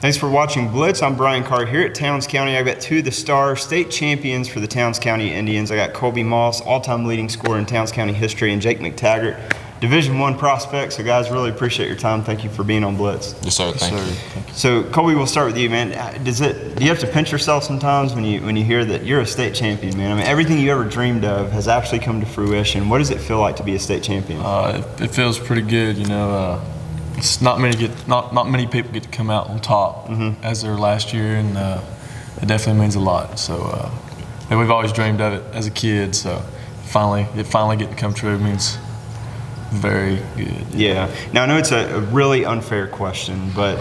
Thanks for watching Blitz. I'm Brian Carr here at Towns County. I've got two of the star state champions for the Towns County Indians. I got Kolby Moss, all-time leading scorer in Towns County history, and Jake McTaggart, Division I prospect. So, guys, really appreciate your time. Thank you for being on Blitz. Yes, sir. Thank you. So, Kolby, we'll start with you, man. Do you have to pinch yourself sometimes when you hear that you're a state champion, man? I mean, everything you ever dreamed of has actually come to fruition. What does it feel like to be a state champion? It feels pretty good, you know. It's not many people get to come out on top as their last year, and it definitely means a lot. So, and we've always dreamed of it as a kid. So, finally getting to come true means very good. Yeah. Now I know it's a really unfair question, but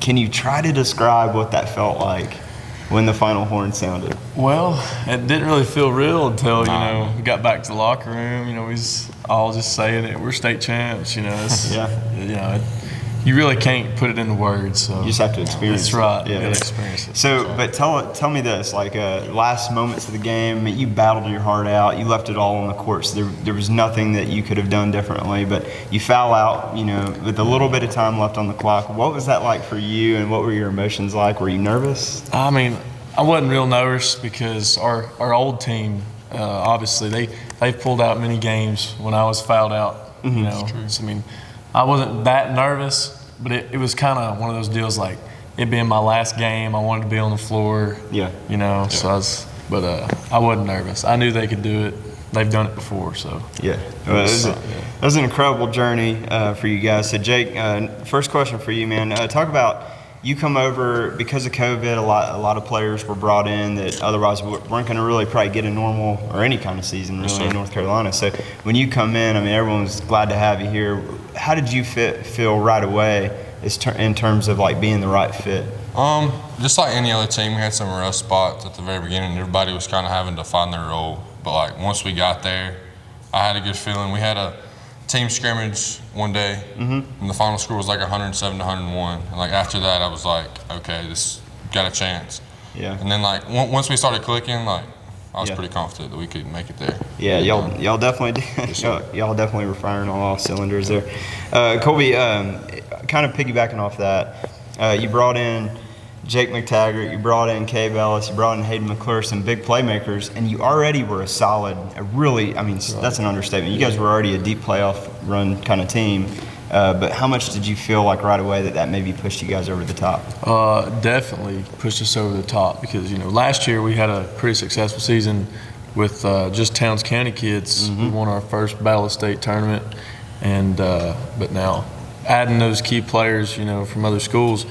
can you try to describe what that felt like when the final horn sounded? Well, it didn't really feel real until we got back to the locker room. You know, we was all just saying it. We're state champs. You know, it's, you really can't put it into words. So you just have to experience. That's right. Yeah, you gotta experience it. So, but tell me this: like last moments of the game, you battled your heart out. You left it all on the court. So there was nothing that you could have done differently. But you foul out. You know, with a little bit of time left on the clock. What was that like for you? And what were your emotions like? Were you nervous? I mean, I wasn't real nervous because our old team, obviously, they've pulled out many games when I was fouled out. You know, so, I mean, I wasn't that nervous, but it was kind of one of those deals like it being my last game. I wanted to be on the floor. Yeah. You know, so I wasn't nervous. I knew they could do it. They've done it before, so. Yeah. Well, it was an incredible journey for you guys. So, Jake, first question for you, man. Talk about. You come over because of COVID. A lot of players were brought in that otherwise weren't going to really probably get a normal or any kind of season really in North Carolina. So when you come in, I mean, everyone's glad to have you here. How did you feel right away in terms of like being the right fit? Just like any other team, we had some rough spots at the very beginning. Everybody was kind of having to find their role. But like once we got there, I had a good feeling. We had a team scrimmage one day, and the final score was like 107 to 101. And like after that, I was like, okay, this got a chance. Yeah. And then like once we started clicking, like I was pretty confident that we could make it there. Yeah, y'all definitely y'all definitely were firing on all cylinders there. Kolby, kind of piggybacking off that, you brought in Jake McTaggart, you brought in Cave Ellis, you brought in Hayden McClure, some big playmakers, and you already were that's an understatement. You guys were already a deep playoff run kind of team, but how much did you feel like right away that maybe pushed you guys over the top? Definitely pushed us over the top because, you know, last year we had a pretty successful season with just Towns County kids. We won our first Battle of State tournament, and but now adding those key players, you know, from other schools,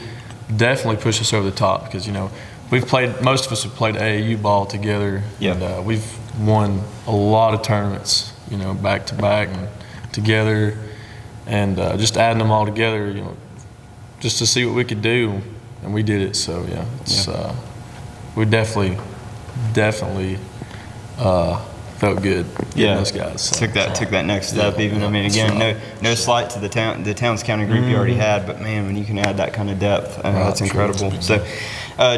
definitely push us over the top because, you know, most of us have played AAU ball together. Yeah. And we've won a lot of tournaments, you know, back to back and together, and just adding them all together, you know, just to see what we could do, and we did it. So yeah, we definitely felt good getting those guys. So. Took that next step. Even I mean, again, no slight to the Towns County group you already had, but man, when you can add that kind of depth, that's incredible. So,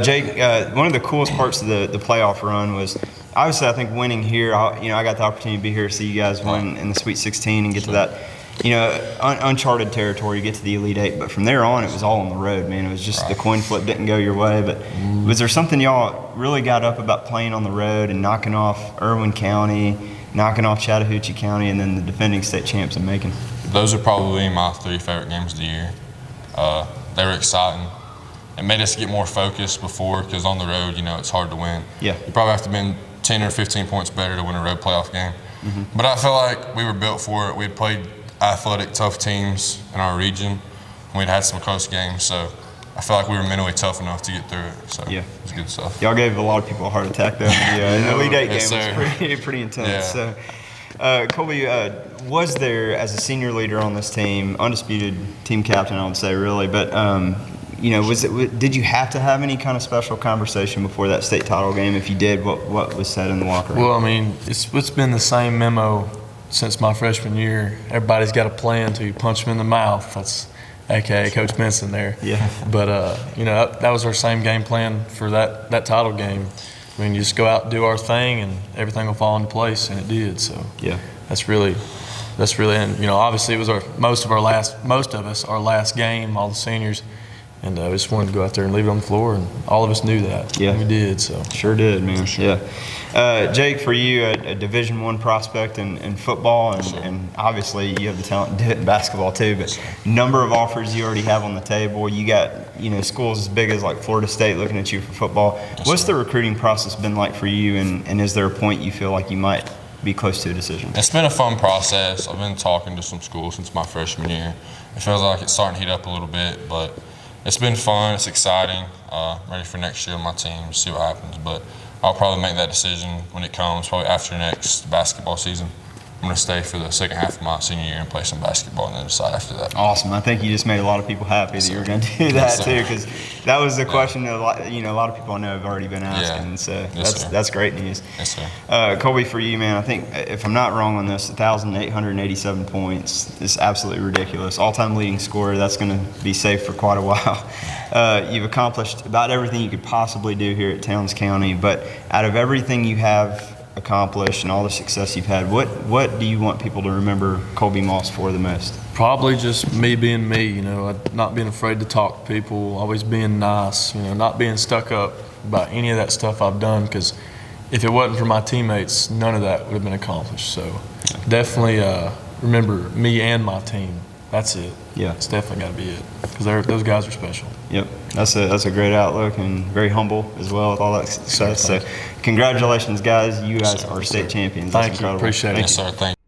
Jake, one of the coolest parts of the playoff run was obviously I think winning here. I got the opportunity to be here to see you guys win in the Sweet 16 and get to that. You know, uncharted territory, you get to the Elite Eight, but from there on, it was all on the road, man. It was just the coin flip didn't go your way. But was there something y'all really got up about playing on the road and knocking off Irwin County, knocking off Chattahoochee County, and then the defending state champs in Macon? Those are probably my 3 favorite games of the year. They were exciting. It made us get more focused before because on the road, you know, it's hard to win. Yeah. You probably have to be 10 or 15 points better to win a road playoff game. But I feel like we were built for it. We had played athletic, tough teams in our region. We'd had some close games, so I feel like we were mentally tough enough to get through it. So it was good stuff. Y'all gave a lot of people a heart attack though. The Elite Eight game was pretty intense. Yeah. So, Kolby, was there as a senior leader on this team, undisputed team captain, I would say, really, but you know, did you have to have any kind of special conversation before that state title game? If you did, what was said in the locker room? Well, I mean, it's been the same memo since my freshman year. Everybody's got a plan until you punch them in the mouth. That's AKA Coach Benson there. Yeah. But, you know, that was our same game plan for that title game. I mean, you just go out and do our thing and everything will fall into place, and it did. So yeah, that's really, and you know, obviously it was most of us our last game, all the seniors, And we just wanted to go out there and leave it on the floor, and all of us knew that. Yeah, we did. So sure did, man. Sure. Yeah, Jake, for you, a Division I prospect in football, and obviously you have the talent to do it in basketball too. But number of offers you already have on the table. You got schools as big as like Florida State looking at you for football. What's the recruiting process been like for you, and is there a point you feel like you might be close to a decision? It's been a fun process. I've been talking to some schools since my freshman year. It feels like it's starting to heat up a little bit, but it's been fun. It's exciting. Ready for next year with my team, see what happens. But I'll probably make that decision when it comes, probably after next basketball season. I'm going to stay for the second half of my senior year and play some basketball and then decide after that. Awesome. I think you just made a lot of people happy that you were going to do that too, because that was the question that a lot of people I know have already been asking. So that's great news. Yes, sir. Colby, for you, man, I think if I'm not wrong on this, 1,887 points is absolutely ridiculous. All-time leading scorer. That's going to be safe for quite a while. You've accomplished about everything you could possibly do here at Towns County, but out of everything you have accomplished and all the success you've had, what do you want people to remember Kolby Moss for the most? Probably just me being me, not being afraid to talk to people, always being nice, not being stuck up about any of that stuff I've done, because if it wasn't for my teammates, none of that would have been accomplished. So definitely remember me and my team. That's it. Yeah, it's definitely got to be it, because those guys are special. Yep, that's a great outlook, and very humble as well with all that success. So, congratulations, guys! You guys are state champions. Thank you. Appreciate it. Yes, sir. Thank you.